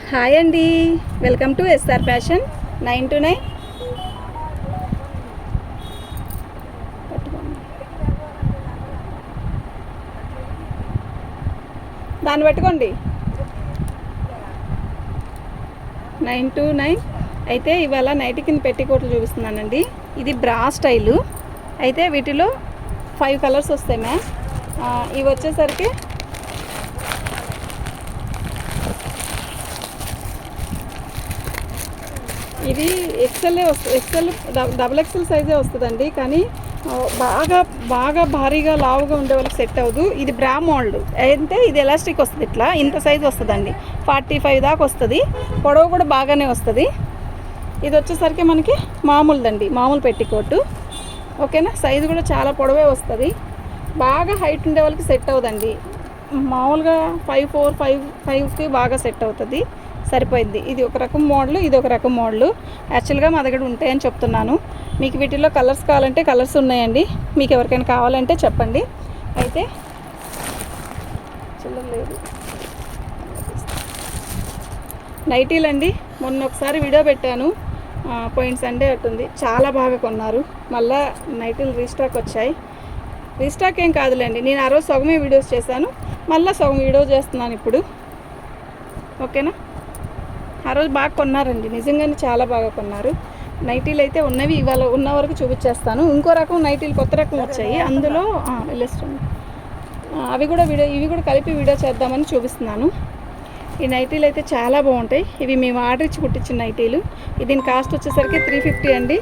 Hi అండి, welcome to SR fashion 9 to 9. దాన్ని పెట్టుకోండి. 9 to 9 అయితే ఇవాళ నైట్ కింద పెట్టికోట్లు చూపిస్తున్నానండి. ఇది బ్రా స్టైలు. అయితే వీటిలో 5 కలర్స్ వస్తాయి మ్యామ్. ఇవి వచ్చేసరికి ఇది ఎక్సెల్ డబుల్ ఎక్సెల్ సైజే వస్తుందండి. కానీ బాగా భారీగా లావుగా ఉండే వాళ్ళకి సెట్ అవ్వదు. ఇది బ్రా మోల్డ్ అయితే ఇది ఎలాస్టిక్ వస్తుంది, ఇట్లా ఇంత సైజు వస్తుందండి. 45 దాకా వస్తుంది. పొడవు కూడా బాగానే వస్తుంది. ఇది వచ్చేసరికి మనకి మామూలుదండి, మామూలు పెట్టికోటు. ఓకేనా, సైజు కూడా చాలా పొడవే వస్తుంది. బాగా హైట్ ఉండే వాళ్ళకి సెట్ అవ్వదండి. మామూలుగా 5'4", 5'5"కి బాగా సెట్ అవుతుంది, సరిపోయింది. ఇది ఒక రకం మోడల్, ఇది ఒక రకం మోడల్. యాక్చువల్గా మా దగ్గర ఉంటాయని చెప్తున్నాను. మీకు వీటిల్లో కలర్స్ కావాలంటే కలర్స్ ఉన్నాయండి. మీకు ఎవరికైనా కావాలంటే చెప్పండి. అయితే చిల్లలేదు నైటీలు అండి. మొన్న ఒకసారి వీడియో పెట్టాను, పోయిన సండే అట్టుంది. చాలా బాగా కొన్నారు. మళ్ళీ నైటీలు రీస్టాక్ వచ్చాయి. రీస్టాక్ ఏం కాదులేండి, నేను ఆ రోజు సగమే వీడియోస్ చేశాను, మళ్ళీ సగం వీడియో చేస్తున్నాను ఇప్పుడు. ఓకేనా, ఆ రోజు బాగా కొన్నారండి, నిజంగానే చాలా బాగా కొన్నారు. నైటీలు అయితే ఉన్నవి ఇవాళ ఉన్న వరకు చూపించేస్తాను. ఇంకో రకం నైటీలు కొత్త రకం వచ్చాయి, అందులో వెళ్ళేస్తుంది. ఇవి కూడా కలిపి వీడియో చేద్దామని చూపిస్తున్నాను. ఈ నైటీలు అయితే చాలా బాగుంటాయి. ఇవి మేము ఆర్డర్ ఇచ్చి కుట్టించిన నైటీలు. దీని కాస్ట్ వచ్చేసరికి 350 అండి.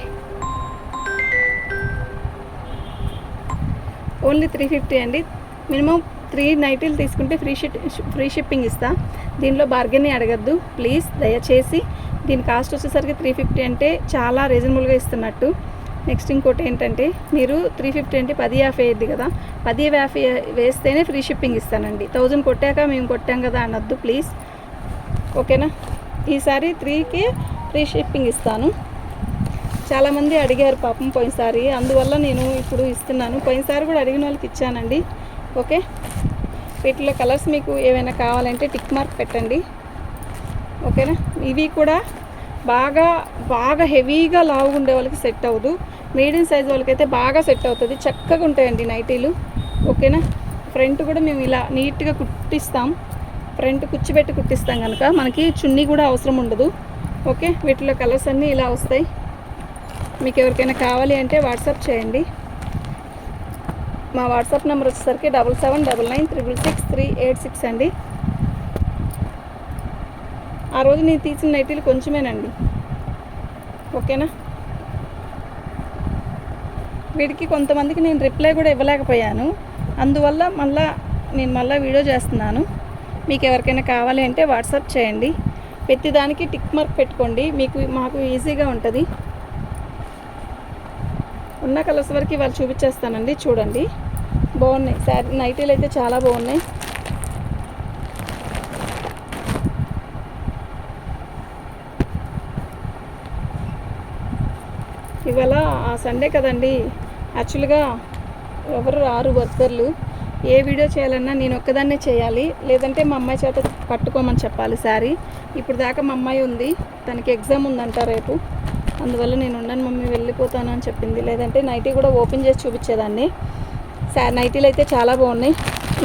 ఓన్లీ 350 అండి. మినిమం 3 నైటీలు తీసుకుంటే ఫ్రీ షిప్పింగ్ ఇస్తా. దీనిలో బార్గెనింగ్ అడగద్దు ప్లీజ్, దయచేసి. దీని కాస్ట్ వచ్చేసరికి 350 అంటే చాలా రీజనబుల్గా ఇస్తున్నట్టు. నెక్స్ట్ ఇంకోటి ఏంటంటే, మీరు 350 అంటే 1050 అయ్యింది కదా, 1050 వేస్తేనే ఫ్రీ షిప్పింగ్ ఇస్తానండి. 1000 కొట్టాక మేము కొట్టాం కదా అనొద్దు ప్లీజ్. ఓకేనా, ఈసారి 3కి ఫ్రీ షిప్పింగ్ ఇస్తాను. చాలామంది అడిగారు పాపం పోయినసారి, అందువల్ల నేను ఇప్పుడు ఇస్తున్నాను. పోయినసారి కూడా అడిగిన వాళ్ళకి ఇచ్చానండి. ఓకే, వీటిలో కలర్స్ మీకు ఏమైనా కావాలంటే టిక్ మార్క్ పెట్టండి. ఓకేనా, ఇవి కూడా బాగా హెవీగా లావుగా ఉండే వాళ్ళకి సెట్ అవ్వదు. మీడియం సైజ్ వాళ్ళకైతే బాగా సెట్ అవుతుంది. చక్కగా ఉంటాయండి నైటీలు. ఓకేనా, ఫ్రంట్ కూడా మేము ఇలా నీట్గా కుట్టిస్తాం. ఫ్రంట్ కుచ్చిపెట్టి కుట్టిస్తాం కనుక మనకి చున్నీ కూడా అవసరం ఉండదు. ఓకే, వీటిలో కలర్స్ అన్నీ ఇలా వస్తాయి. మీకు ఎవరికైనా కావాలి అంటే వాట్సాప్ చేయండి. మా వాట్సాప్ నెంబర్ వచ్చేసరికి 7799966386 అండి. ఆ రోజు నేను తీసిన నైటీలు కొంచెమేనండి. ఓకేనా, వీటికి కొంతమందికి నేను రిప్లై కూడా ఇవ్వలేకపోయాను, అందువల్ల నేను వీడియో చేస్తున్నాను. మీకు ఎవరికైనా కావాలి అంటే వాట్సాప్ చేయండి. ప్రతిదానికి టిక్ మార్క్ పెట్టుకోండి, మాకు ఈజీగా ఉంటుంది. ఉన్న కలర్స్ వరకు వాళ్ళు చూపించేస్తానండి. చూడండి, బాగున్నాయి. శారీ నైటీలు అయితే చాలా బాగున్నాయి. ఇవాళ సండే కదండి, యాక్చువల్గా ఎవరు రారు వర్కర్లు. ఏ వీడియో చేయాలన్నా నేను ఒక్కదాన్నే చేయాలి, లేదంటే మా అమ్మాయి చేత కట్టుకోమని చెప్పాలి శారీ. ఇప్పుడు దాకా మా అమ్మాయి ఉంది, తనకి ఎగ్జామ్ ఉందంట రేపు, అందువల్ల నేను ఉండను మమ్మీ వెళ్ళిపోతాను అని చెప్పింది. లేదంటే నైటీ కూడా ఓపెన్ చేసి చూపించేదాన్ని. నైటీలు అయితే చాలా బాగున్నాయి,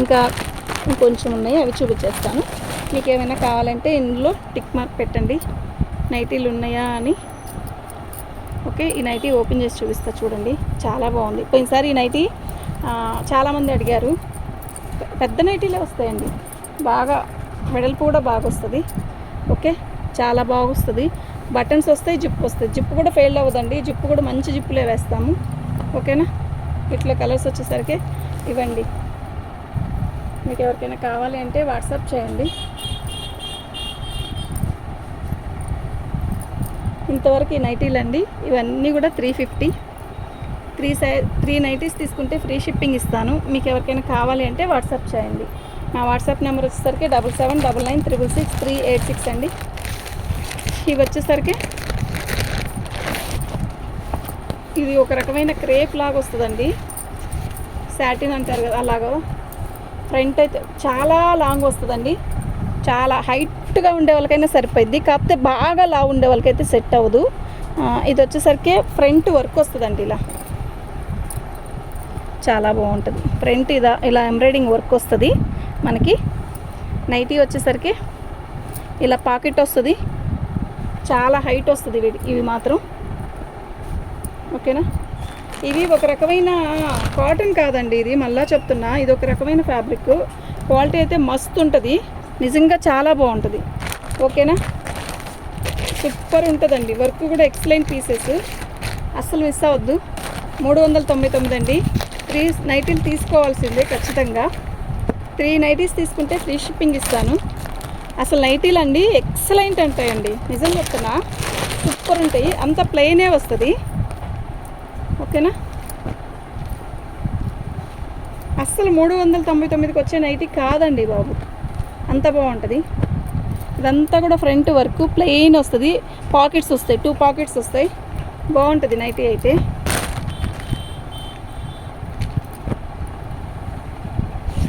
ఇంకా ఇంకొంచెం ఉన్నాయి, అవి చూపించేస్తాను. మీకు ఏమైనా కావాలంటే ఇందులో టిక్ మార్క్ పెట్టండి, నైటీలు ఉన్నాయా అని. ఓకే, ఈ నైటీ ఓపెన్ చేసి చూపిస్తా, చూడండి, చాలా బాగుంది. పోయినసారి ఈ నైటీ చాలామంది అడిగారు. పెద్ద నైటీలే వస్తాయండి, బాగా వెడల్పు కూడా బాగా వస్తుంది. ఓకే, చాలా బాగా వస్తుంది. బటన్స్ వస్తాయి, జిప్ వస్తాయి. జిప్ కూడా ఫెయిల్ అవ్వదండి, జిప్ కూడా మంచి జిప్పులే వేస్తాము. ఓకేనా, ఇట్లా కలర్స్ వచ్చేసరికి ఇవ్వండి. మీకు ఎవరికైనా కావాలి అంటే వాట్సాప్ చేయండి. ఇంతవరకు ఈ నైటీలు అండి, ఇవన్నీ కూడా 350. 3 నైటీస్ తీసుకుంటే ఫ్రీ షిప్పింగ్ ఇస్తాను. మీకు ఎవరికైనా కావాలి అంటే వాట్సాప్ చేయండి. మా వాట్సాప్ నెంబర్ వచ్చేసరికి 7799966386 అండి. ఇవి వచ్చేసరికి ఇది ఒక రకమైన క్రేప్ లాగా వస్తుందండి, సాటిన్ అంటారు కదా అలాగా. ఫ్రంట్ అయితే చాలా లాంగ్ వస్తుందండి, చాలా హైట్ ఫిట్గా ఉండే వాళ్ళకైనా సరిపోద్ది, కాకపోతే బాగా లావు ఉండే వాళ్ళకైతే సెట్ అవ్వదు. ఇది వచ్చేసరికి ఫ్రంట్ వర్క్ వస్తుందండి, ఇలా చాలా బాగుంటుంది. ఫ్రంట్ ఇలా ఎంబ్రాయిడింగ్ వర్క్ వస్తుంది మనకి. నైటీ వచ్చేసరికి ఇలా పాకెట్ వస్తుంది, చాలా హైట్ వస్తుంది ఇవి మాత్రం. ఓకేనా, ఇవి ఒక రకమైన కాటన్ కాదండి, ఇది మళ్ళా చెప్తున్నా, ఇది ఒక రకమైన ఫ్యాబ్రిక్. క్వాలిటీ అయితే మస్తు ఉంటుంది, నిజంగా చాలా బాగుంటుంది. ఓకేనా, సూపర్ ఉంటుందండి. వర్క్ కూడా ఎక్సలెంట్ పీసెస్, అస్సలు మిస్ అవ్వద్దు. 399 అండి. 3 నైటీలు తీసుకోవాల్సిందే ఖచ్చితంగా. 3 నైటీస్ తీసుకుంటే ఫ్రీ షిప్పింగ్ ఇస్తాను. అసలు నైటీలు అండి ఎక్సలెంట్ ఉంటాయండి, నిజం చెప్తున్నా, సూపర్ ఉంటాయి. అంత ప్లెయినే వస్తుంది. ఓకేనా, అస్సలు 399కి వచ్చే నైటీ కాదండి బాబు, అంత బాగుంటుంది. ఇదంతా కూడా ఫ్రంట్ వర్క్ ప్లెయిన్ వస్తుంది, పాకెట్స్ వస్తాయి, 2 పాకెట్స్ వస్తాయి, బాగుంటుంది నైటీ అయితే.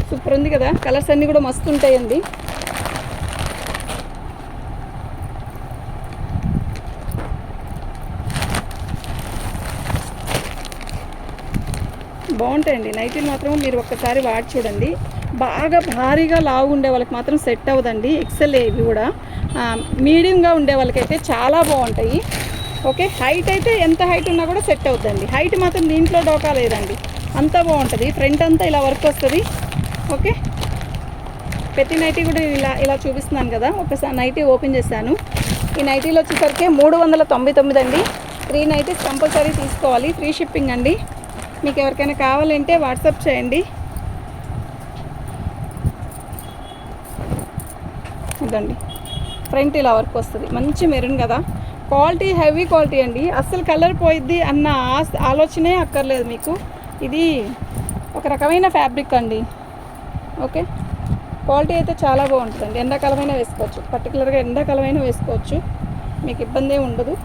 సూపర్ ఉంది కదా, కలర్స్ అన్నీ కూడా మస్తు ఉంటాయండి. బాగుంటాయండి నైటీలు మాత్రం, మీరు ఒక్కసారి వాడి చూడండి. బాగా భారీగా లావు ఉండే వాళ్ళకి మాత్రం సెట్ అవ్వదండి, ఎక్సెల్ ఇవి కూడా. మీడియంగా ఉండే వాళ్ళకైతే చాలా బాగుంటాయి. ఓకే, హైట్ అయితే ఎంత హైట్ ఉన్నా కూడా సెట్ అవుతుందండి. హైట్ మాత్రం దీంట్లో డోకా లేదండి, అంతా బాగుంటుంది. ఫ్రంట్ అంతా ఇలా వర్క్ వస్తుంది. ఓకే, ప్రతి నైటీ కూడా ఇలా చూపిస్తున్నాను కదా. ఒకసారి నైటీ ఓపెన్ చేశాను. ఈ నైటీలు వచ్చేసరికి 399 అండి. 3 నైటీస్ కంపల్సరీ తీసుకోవాలి, ఫ్రీ షిప్పింగ్ అండి. మీకు ఎవరికైనా కావాలంటే వాట్సాప్ చేయండి. ఇదండి ఫ్రంట్ ఇలా వర్క్ వస్తుంది, మంచి మెరూన్ కదా, క్వాలిటీ హెవీ క్వాలిటీ అండి. అస్సలు కలర్ పోయిద్ది అన్న ఆలోచనే అక్కర్లేదు మీకు. ఇది ఒక రకమైన ఫ్యాబ్రిక్ అండి. ఓకే, క్వాలిటీ అయితే చాలా బాగుంటుందండి. ఎండాకాలమైనా వేసుకోవచ్చు, పర్టికులర్గా ఎండాకాలమైనా వేసుకోవచ్చు, మీకు ఇబ్బంది ఏమి ఉండదు.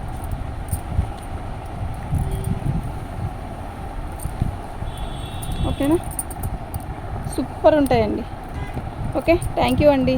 ఓకేనా, సూపర్ ఉంటాయండి. ఓకే, థ్యాంక్ యూ అండి.